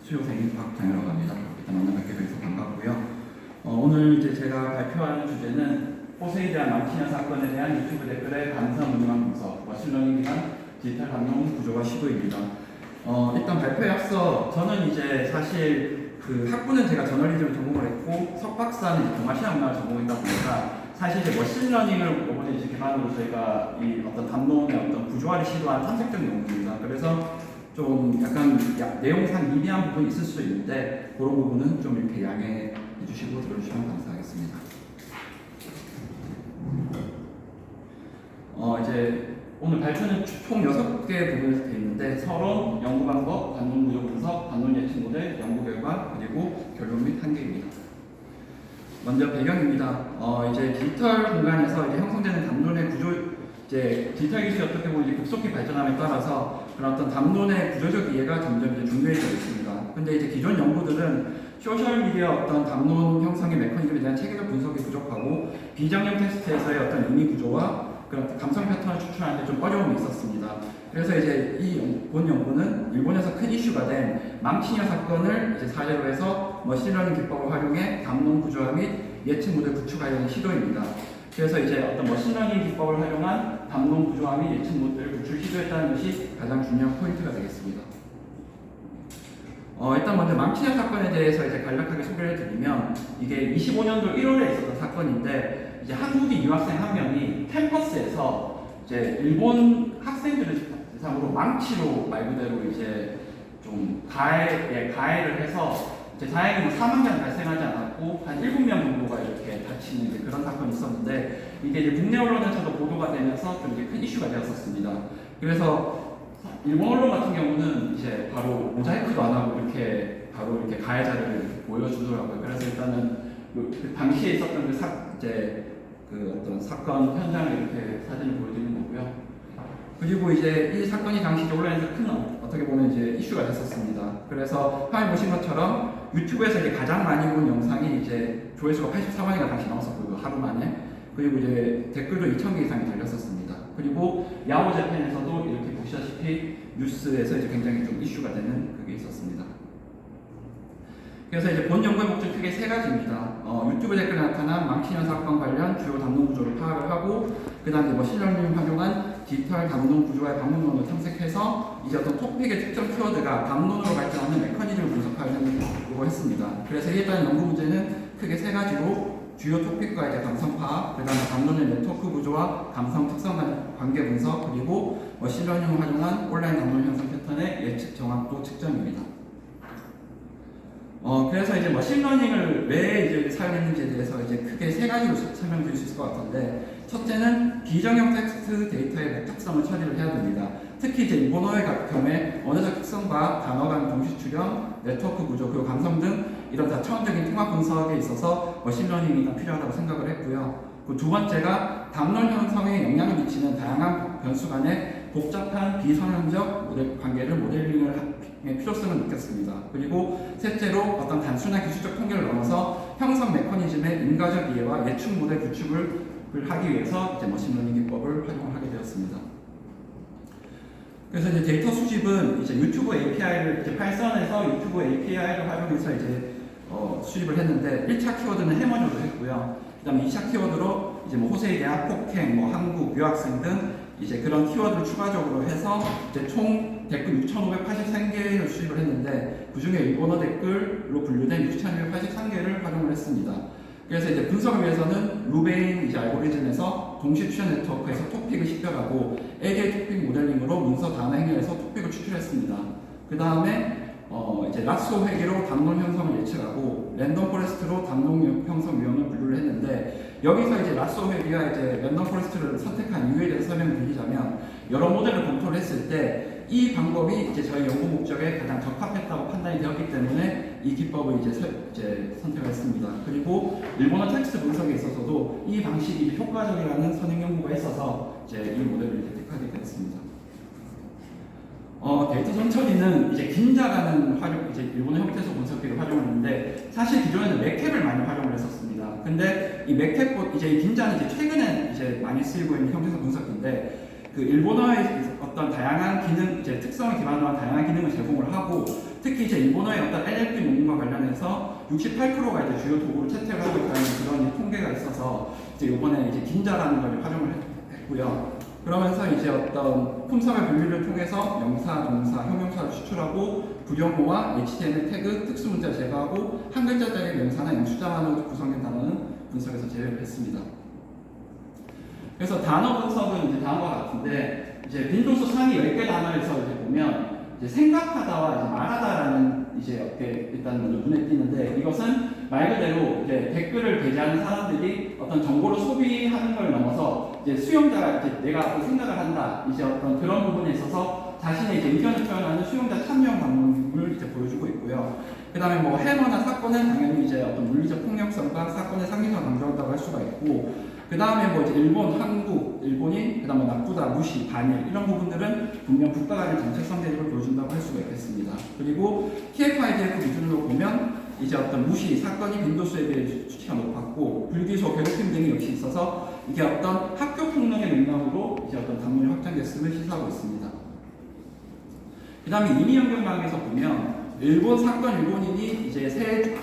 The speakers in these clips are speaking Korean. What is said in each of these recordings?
수요생인 박장이라고 합니다. 일단 만나뵙게 돼서 반갑고요. 오늘 이제 제가 발표하는 주제는 포세이드한 망치냐 사건에 대한 유튜브 댓글의 감사 문항 분석, 머신러닝 기반 디지털 감론 구조화 시도입니다. 일단 발표에 앞서 저는 이제 사실 그 학부는 제가 저널리즘을 전공을 했고 석박사는 동아시아문화를 전공했다 보니까 사실 이제 머신러닝을 이번에 이제 기반으로 저희가 이 어떤 담론의 어떤 구조화를 시도한 탐색적인 연구입니다. 그래서 좀 약간 내용상 미비한 부분이 있을 수도 있는데 그런 부분은 좀 이렇게 양해해 주시고 들어주시면 감사하겠습니다. 이제 오늘 발표는 총 6개 부분에서 되어 있는데 서론, 연구 방법, 담론 구조 분석, 담론 예측 모델, 연구 결과, 그리고 결론 및 한계입니다. 먼저 배경입니다. 이제 디지털 공간에서 이제 형성되는 담론의 구조, 이제 디지털 기술이 어떻게 보면 이제 급속히 발전함에 따라서 그런 어떤 담론의 구조적 이해가 점점 이제 중요해져 있습니다. 근데 이제 기존 연구들은 소셜미디어 어떤 담론 형성의 메커니즘에 대한 체계적 분석이 부족하고 비정형 테스트에서의 어떤 의미 구조와 그런 감성 패턴을 추출하는 데 좀 어려움이 있었습니다. 그래서 이제 본 연구는 일본에서 큰 이슈가 된 망치녀 사건을 이제 사례로 해서 머신러닝 기법을 활용해 담론 구조화 및 예측 모델 구축하려는 시도입니다. 그래서 이제 어떤 머신러닝 기법을 활용한 담론 구조화 및 예측 모델을 구출 시도했다는 것이 가장 중요한 포인트가 되겠습니다. 일단 먼저 망치녀 사건에 대해서 이제 간략하게 소개를 드리면 이게 25년도 1월에 있었던 사건인데 이제 한국인 유학생 한 명이 캠퍼스에서 이제 일본 학생들을 대상으로 망치로 말 그대로 이제 좀 가해를 해서 이제 다행히 사망자는 발생하지 않았고 한 7명 정도가 이렇게 다치는 이제 그런 사건이 있었는데 이게 이제 국내 언론에서도 보도가 되면서 좀 이제 큰 이슈가 되었었습니다. 그래서 일본 언론 같은 경우는 이제 바로 모자이크도 안 하고 이렇게 바로 이렇게 가해자를 보여주더라고요. 그래서 일단은 그 당시에 있었던 그 어떤 사건 현장을 이렇게 사진을 보여드리는 거고요. 그리고 이제 이 사건이 당시 온라인에서 큰 어떻게 보면 이제 이슈가 됐었습니다. 그래서 화면 보신 것처럼 유튜브에서 이제 가장 많이 본 영상이 이제 조회수가 84만이가 당시 나왔었고요. 하루 만에. 그리고 이제 댓글도 2,000개 이상이 달렸었습니다. 그리고 야후 재팬에서도 이렇게 보시다시피 뉴스에서 이제 굉장히 좀 이슈가 되는 그게 있었습니다. 그래서 이제 본 연구의 목적 크게 3가지입니다. 유튜브 댓글에 나타난 망치녀 사건 관련 주요 담론 구조를 파악을 하고 그 다음에 머신러닝을 활용한 디지털 담론 구조와의 방문론을 탐색해서 이제 어떤 토픽의 특정 키워드가 담론으로 발전하는 메커니즘을 분석하려고 했습니다. 그래서 이에 따른 연구 문제는 크게 3가지로 주요 토픽과 이제 감성 파악, 그 다음에 담론의 네트워크 구조와 감성 특성 간 관계 분석, 그리고 머신러닝을 활용한 온라인 담론 형성 패턴의 예측 정확도 측정입니다. 그래서 이제 머신러닝을 왜 이제 사용했는지에 대해서 이제 크게 3가지로 설명드릴 수 있을 것 같은데, 첫째는 비정형 텍스트 데이터의 복잡성을 처리를 해야 됩니다. 특히 이제 일본어의 경우에 언어적 특성과 단어 간 동시 출현, 네트워크 구조, 그리고 감성 등 이런 다차원적인 통합 분석에 있어서 머신러닝이 필요하다고 생각을 했고요. 그 두 번째가 담론 형성에 영향을 미치는 다양한 변수 간의 복잡한 비선형적 모델 관계를 모델링의 필요성을 느꼈습니다. 그리고 셋째로 어떤 단순한 기술적 통계를 넘어서 형성 메커니즘의 인과적 이해와 예측 모델 구축을 하기 위해서 이제 머신러닝 기법을 활용하게 되었습니다. 그래서 이제 데이터 수집은 이제 유튜브 API를 이제 파이썬에서 유튜브 API를 활용해서 이제 수집을 했는데 1차 키워드는 해머조도 했고요. 그다음에 2차 키워드로 이제 뭐 호세에 대한 폭행, 한국 유학생 등 이제 그런 키워드를 추가적으로 해서 이제 총 댓글 6,583개를 수집을 했는데 그 중에 일본어 댓글로 분류된 6,283개를 활용을 했습니다. 그래서 이제 분석을 위해서는 루베인 이제 알고리즘에서 동시 추천 네트워크에서 토픽을 식별하고 AJ 토픽 모델링으로 문서 단어 행렬에서 토픽을 추출했습니다. 그 다음에 이제 라쏘 회계로 담론 형성을 예측하고 랜덤 포레스트로 담론 형성 유형을 분류를 했는데 여기서 이제 라쏘 회계가 이제 랜덤 포레스트를 선택한 이유에 대해서 설명을 드리자면 여러 모델을 검토를 했을 때 이 방법이 이제 저희 연구 목적에 가장 적합했다고 판단이 되었기 때문에 이 기법을 이제 선택을 했습니다. 그리고 일본어 텍스트 분석에 있어서도 이 방식이 효과적이라는 선행 연구가 있어서 이제 이 모델을 이제 택하게 되었습니다. 데이터 선처리는 이제 긴자라는 이제 일본어 형태소 분석기를 활용했는데 사실 기존에는 맥캡을 많이 활용을 했었습니다. 근데 이 맥캡 이제 이 긴자는 이제 최근에 이제 많이 쓰이고 있는 형태소 분석기인데 그 일본어의 어떤 다양한 기능, 이제 특성을 기반으로 한 다양한 기능을 제공을 하고 특히 이제 일본어의 어떤 NLP 논문과 관련해서 68%가 이제 주요 도구를 채택을 하고 있다는 그런 통계가 있어서 이제 이번에 이제 긴자라는 걸 활용을 했고요. 그러면서 이제 어떤 품사의 분류를 통해서 명사, 동사, 형용사를 추출하고 부정어와 HTML 태그, 특수문자 제거하고 한 글자짜리 명사나 영수자만으로 구성된 단어는 분석해서 제외를 했습니다. 그래서 단어 분석은 이제 다음과 같은데 이제 빈도수 상위 10개 단어에서 이제 보면 이제 생각하다와 이제 말하다라는 이제 이렇게 일단 먼저 눈에 띄는데 이것은 말 그대로 이제 댓글을 게재하는 사람들이 어떤 정보를 소비하는 걸 넘어서 이제 수용자가 이제 내가 어떤 생각을 한다 이제 어떤 그런 부분에 있어서 자신의 이제 의견을 표현하는 수용자 참여 방법을 이제 보여주고 있고요. 그 다음에 뭐 해머나 사건은 당연히 이제 어떤 물리적 폭력성과 사건의 상징성을 강조한다고 할 수가 있고 그 다음에 뭐 이제 일본, 한국, 일본인, 그 다음에 나쁘다, 무시, 반일 이런 부분들은 분명 국가 간의 정체성 대립을 보여준다고 할 수가 있겠습니다. 그리고 TF-IDF 기준으로 보면 이제 어떤 무시, 사건이 빈도수에 비해 수치가 높았고 불기소, 괴롭힘 등이 역시 있어서 이게 어떤 학교 폭력의 맥락으로 이제 어떤 단문이 확장됐음을 시사하고 있습니다. 그 다음에 이미연경방에서 보면 일본 사건 일본인이 이제 세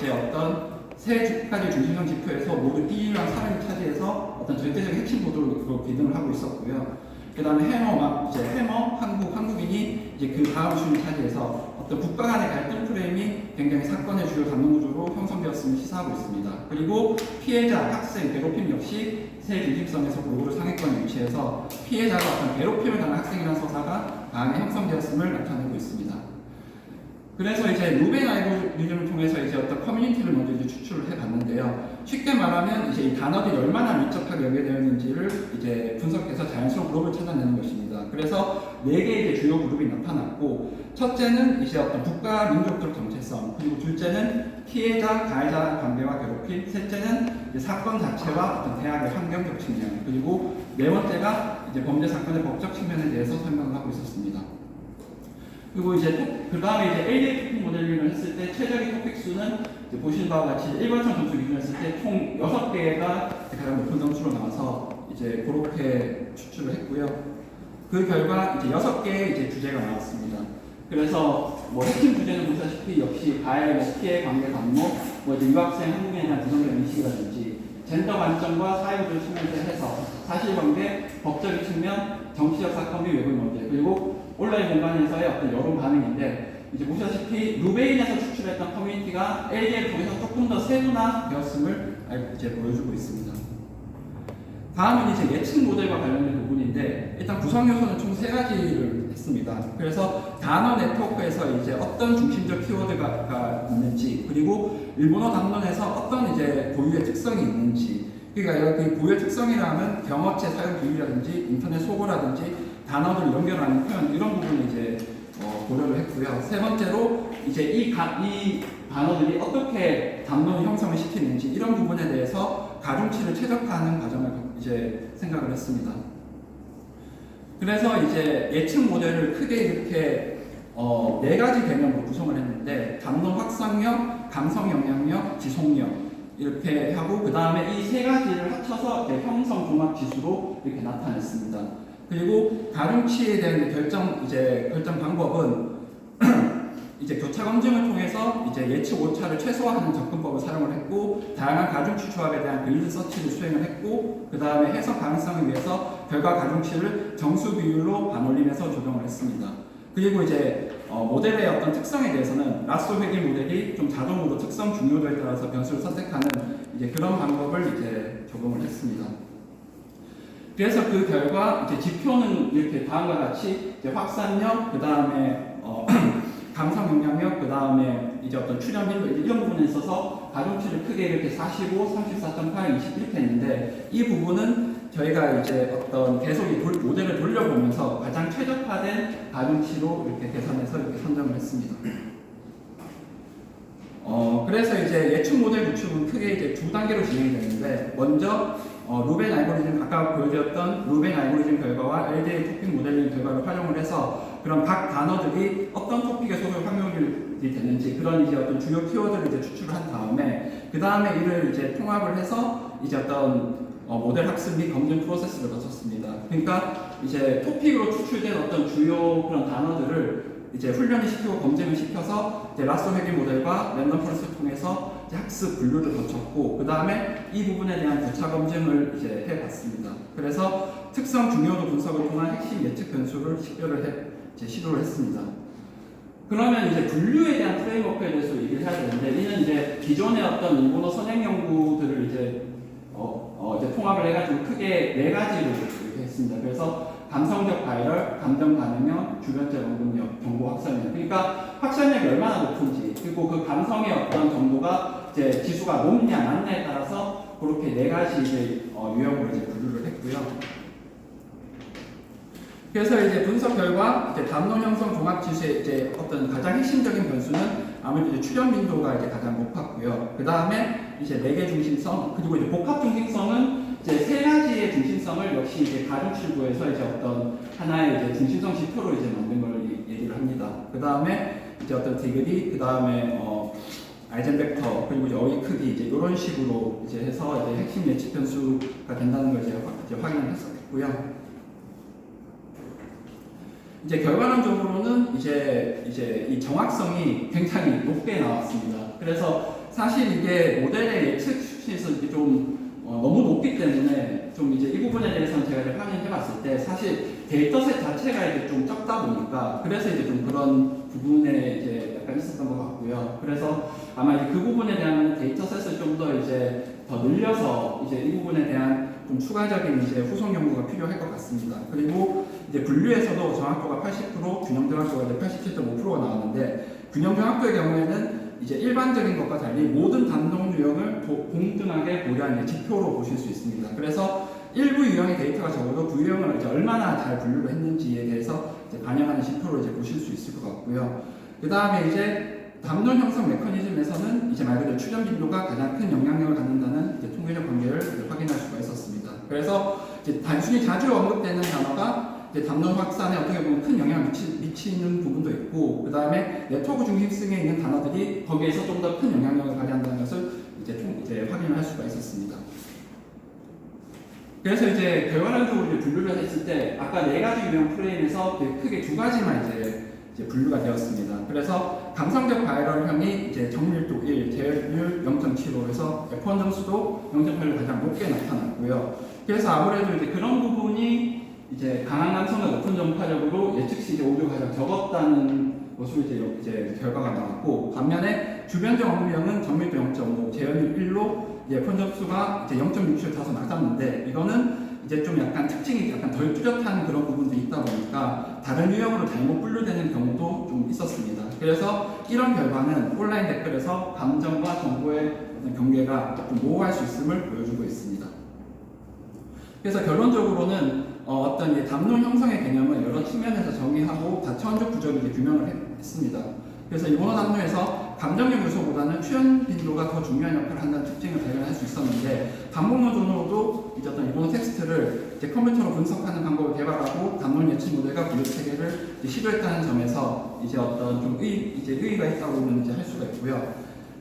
가지 중심적 지표에서 모두 1위랑 3위를 차지해서 어떤 절대적인 핵심 보도로 기능을 하고 있었고요. 그 다음에 해머, 한국인이 이제 그 다음 순위 차지해서 어떤 국가 간의 갈등 프레임이 굉장히 사건의 주요 담론 구조로 형성되었음을 시사하고 있습니다. 그리고 피해자, 학생, 괴롭힘 역시 세 중심성에서 고도로 상위권에 위치해서 피해자가 어떤 괴롭힘을 당한 학생이라는 서사가 강하게 형성되었음을 나타내고 있습니다. 그래서 이제 루벤 알고리즘을 통해서 이제 어떤 커뮤니티를 먼저 이제 추출을 해봤는데요. 쉽게 말하면 이제 이 단어들이 얼마나 밀접하게 연계되었는지를 이제 분석해서 자연스러운 그룹을 찾아내는 것입니다. 그래서 4개의 이제 주요 그룹이 나타났고, 첫째는 이제 어떤 국가 민족적 정체성, 그리고 둘째는 피해자, 가해자 관계와 괴롭힘, 셋째는 이제 사건 자체와 어떤 대학의 환경적 측면, 그리고 네 번째가 이제 범죄 사건의 법적 측면에 대해서 설명을 하고 있었습니다. 그리고 이제 그 다음에 이제 LDA 토픽 모델링을 했을 때 최적의 토픽 수는 이제 보시는 바와 같이 일반성 점수 기준으로 했을 때 총 6개가 가장 높은 점수로 나와서 이제 그렇게 추출을 했고요. 그 결과 이제 6개의 이제 주제가 나왔습니다. 그래서 뭐 핵심 주제는 보시다시피 역시 가해, 뭐 피해, 관계, 감목, 뭐 이제 유학생, 한국인에 대한 부정적 인식이라든지 젠더 관점과 사회구조 측면에서 해서 사실관계, 법적인 측면, 정치적 사건 및 외부 문제, 그리고 온라인 공간에서의 어떤 여론 반응인데 이제 보시다시피 루베인에서 추출했던 커뮤니티가 LDA를 통해서 조금 더 세분화되었음을 이제 보여주고 있습니다. 다음은 이제 예측 모델과 관련된 부분인데 일단 구성 요소는 총 3가지를 했습니다. 그래서 단어 네트워크에서 이제 어떤 중심적 키워드가 있는지 그리고 일본어 담론에서 어떤 이제 고유의 특성이 있는지 그러니까 여기 고유의 특성이라면 경어체 사용 비율이라든지 인터넷 소거라든지 단어를 연결하는 표현 이런 부분을 이제 고려를 했고요. 세 번째로 이제 이 단어들이 어떻게 담론 형성을 시키는지 이런 부분에 대해서 가중치를 최적화하는 과정을 이제 생각을 했습니다. 그래서 이제 예측 모델을 크게 이렇게 4가지 개념으로 구성을 했는데 담론 확산력, 감성 영향력, 지속력 이렇게 하고 그 다음에 이 3가지를 합쳐서 이제 형성 종합 지수로 이렇게 나타냈습니다. 그리고 가중치에 대한 결정 방법은 이제 교차 검증을 통해서 이제 예측 오차를 최소화하는 접근법을 사용을 했고 다양한 가중치 조합에 대한 그리드 서치를 수행을 했고 그 다음에 해석 가능성을 위해서 결과 가중치를 정수 비율로 반올림해서 조정을 했습니다. 그리고 이제 모델의 어떤 특성에 대해서는 라쏘 회계 모델이 좀 자동으로 특성 중요도에 따라서 변수를 선택하는 이제 그런 방법을 이제 적용을 했습니다. 그래서 그 결과 이제 지표는 이렇게 다음과 같이 이제 확산력, 그 다음에 감성 영향력, 그 다음에 이제 어떤 출현 빈도 이런 부분에 있어서 가중치를 크게 이렇게 45, 34.8, 20 이렇게 했는데 이 부분은 저희가 이제 어떤 계속 이 모델을 돌려보면서 가장 최적화된 가중치로 이렇게 계산해서 이렇게 선정을 했습니다. 그래서 이제 예측 모델 구축은 크게 이제 2단계로 진행이 되는데 먼저 루벤 알고리즘 아까 보여드렸던 루벤 알고리즘 결과와 LDA 토픽 모델링 결과를 활용을 해서 그런 각 단어들이 어떤 토픽에 속을 확률이 되는지 그런 이제 어떤 주요 키워드를 이제 추출을 한 다음에 그 다음에 이를 이제 통합을 해서 이제 어떤 모델 학습 및 검증 프로세스를 거쳤습니다. 그러니까 이제 토픽으로 추출된 어떤 주요 그런 단어들을 이제 훈련을 시키고 검증을 시켜서 이제 라스터 회귀 모델과 랜덤 포레스트를 통해서 이제 학습 분류를 거쳤고 그 다음에 이 부분에 대한 부차 검증을 이제 해봤습니다. 그래서 특성 중요도 분석을 통한 핵심 예측 변수를 이제 시도를 했습니다. 그러면 이제 분류에 대한 프레임워크에 대해서 얘기를 해야 되는데 이는 이제 기존의 어떤 일본어 선행 연구들을 이제 이제 통합을 해가지고 크게 4가지로 이렇게 했습니다. 그래서 감성적 바이럴, 감정 반응력, 주변적 언급력, 정보 확산력. 그러니까 확산력이 얼마나 높은지 그리고 그 감성의 어떤 정도가 이제 지수가 높냐 낮냐에 따라서 그렇게 4가지 이제 유형으로 이제 분류를 했고요. 그래서 이제 분석 결과 이제 담론 형성 종합 지수의 이제 어떤 가장 핵심적인 변수는 아무래도 이제 출현 빈도가 이제 가장 높았고요. 그 다음에 이제 4개 중심성 그리고 이제 복합 중심성은 이제 3가지의 중심성을 역시 이제 가중출구에서 이제 어떤 하나의 이제 중심성 지표로 이제 만든 걸 얘기를 합니다. 그 다음에 이제 어떤 디그리, 그 다음에 아이젠벡터 그리고 이제 어휘 크기 이제 이런 식으로 이제 해서 이제 핵심 예측 변수가 된다는 걸 이제 확인을 했었고요. 이제 결과론적으로는 이제 이 정확성이 굉장히 높게 나왔습니다. 그래서 사실 이게 모델의 예측 수치에서 이게 좀 너무 높기 때문에 좀 이제 이 부분에 대해서는 제가 이제 확인해봤을 때 사실 데이터셋 자체가 이제 좀 적다 보니까 그래서 이제 좀 그런 부분에 이제 약간 있었던 것 같고요. 그래서 아마 이제 그 부분에 대한 데이터셋을 좀 더 이제 더 늘려서 이제 이 부분에 대한 좀 추가적인 이제 후속 연구가 필요할 것 같습니다. 그리고 이제 분류에서도 정확도가 80%, 균형 정확도가 이제 87.5%가 나왔는데 균형 정확도의 경우에는 이제 일반적인 것과 달리 모든 담론 유형을 동등하게 고려한 지표로 보실 수 있습니다. 그래서 일부 유형의 데이터가 적어도 그 유형을 이제 얼마나 잘 분류를 했는지에 대해서 이제 반영하는 지표로 이제 보실 수 있을 것 같고요. 그 다음에 이제 담론 형성 메커니즘에서는 이제 말 그대로 출현 빈도가 가장 큰 영향력을 갖는다는 이제 통계적 관계를 이제 확인할 수가 있었습니다. 그래서 이제 단순히 자주 언급되는 단어가 이제 담론 확산에 어떻게 보면 큰 영향을 미치는 부분도 있고, 그 다음에 네트워크 중심성에 있는 단어들이 거기에서 좀 더 큰 영향력을 발휘한다는 것을 이제 확인을 할 수가 있었습니다. 그래서 이제 결과론적으로 이제 분류를 했을 때 아까 4가지 유형 프레임에서 크게 2가지만 이제 분류가 되었습니다. 그래서 감성적 바이럴형이 이제 정밀도 1, 제어율 0.75에서 F1 점수도 0.8로 가장 높게 나타났고요. 그래서 아무래도 이제 그런 부분이 이제 강한 감성과 높은 전파력으로 예측 시 이제 오류가 가장 적었다는 것으로 이제 결과가 나왔고, 반면에 주변적 언급형은 정밀도 0.5, 제어율 1로 F1 점수가 이제 0.67 다소 낮았는데 이거는 이제 좀 약간 특징이 약간 덜 뚜렷한 그런 부분도 있다 보니까 다른 유형으로 잘못 분류되는 경우도 좀 있었습니다. 그래서 이런 결과는 온라인 댓글에서 감정과 정보의 경계가 좀 모호할 수 있음을 보여주고 있습니다. 그래서 결론적으로는 어떤 이 담론 형성의 개념을 여러 측면에서 정의하고 다차원적 구조를 이제 규명을 했습니다. 그래서 일본어 담론에서 감정적 요소보다는 출현 빈도가 더 중요한 역할을 한다는 특징을 발견할 수 있었는데, 반복론적으로도 이제 어떤 일본어 텍스트를 이제 컴퓨터로 분석하는 방법을 개발하고 담론 예측 모델과 분류 체계를 시도했다는 점에서 이제 어떤 좀 의의가 있다고는 이제 할 수가 있고요.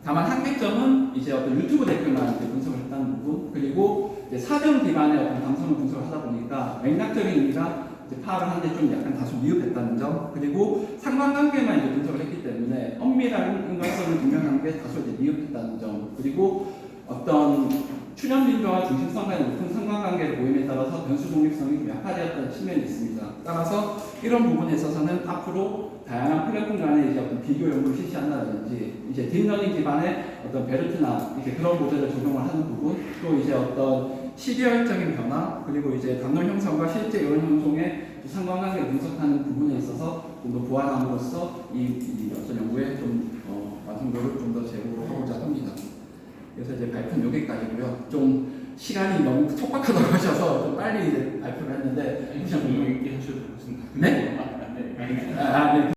다만 한계점은 이제 어떤 유튜브 댓글만 이제 분석을 했다는 부분, 그리고 이제 사전 기반의 어떤 감성을 분석을 하다 보니까 맥락적인 의미가 파악을 하는데 좀 약간 다소 미흡했다는 점, 그리고 상관관계만 이제 분석을 했기 때문에 엄밀한 인과성을 증명하는 게 다소 이제 미흡했다는 점, 그리고 어떤 출현 빈도와 중심성 간의 높은 상관관계를 보임에 따라서 변수 독립성이 좀 약화되었다는 측면이 있습니다. 따라서 이런 부분에 있어서는 앞으로 다양한 플랫폼 간의 이제 어떤 비교 연구를 실시한다든지 이제 딥러닝 기반의 어떤 베르트나 이제 그런 모델을 적용을 하는 부분, 또 이제 어떤 시계열적인 변화, 그리고 이제 담론 형성과 실제 이론 형성의 상관관계를 분석하는 부분에 있어서 좀 더 보완함으로써 이 어떤 연구에 좀 완성도를 좀 더 제고를 하고자 합니다. 그래서 이제 발표는 여기까지고요. 좀 시간이 너무 촉박하다고 하셔서 좀 빨리 이제 발표를 했는데, 얘기하셔도 좋습니다. 네? 네. 네.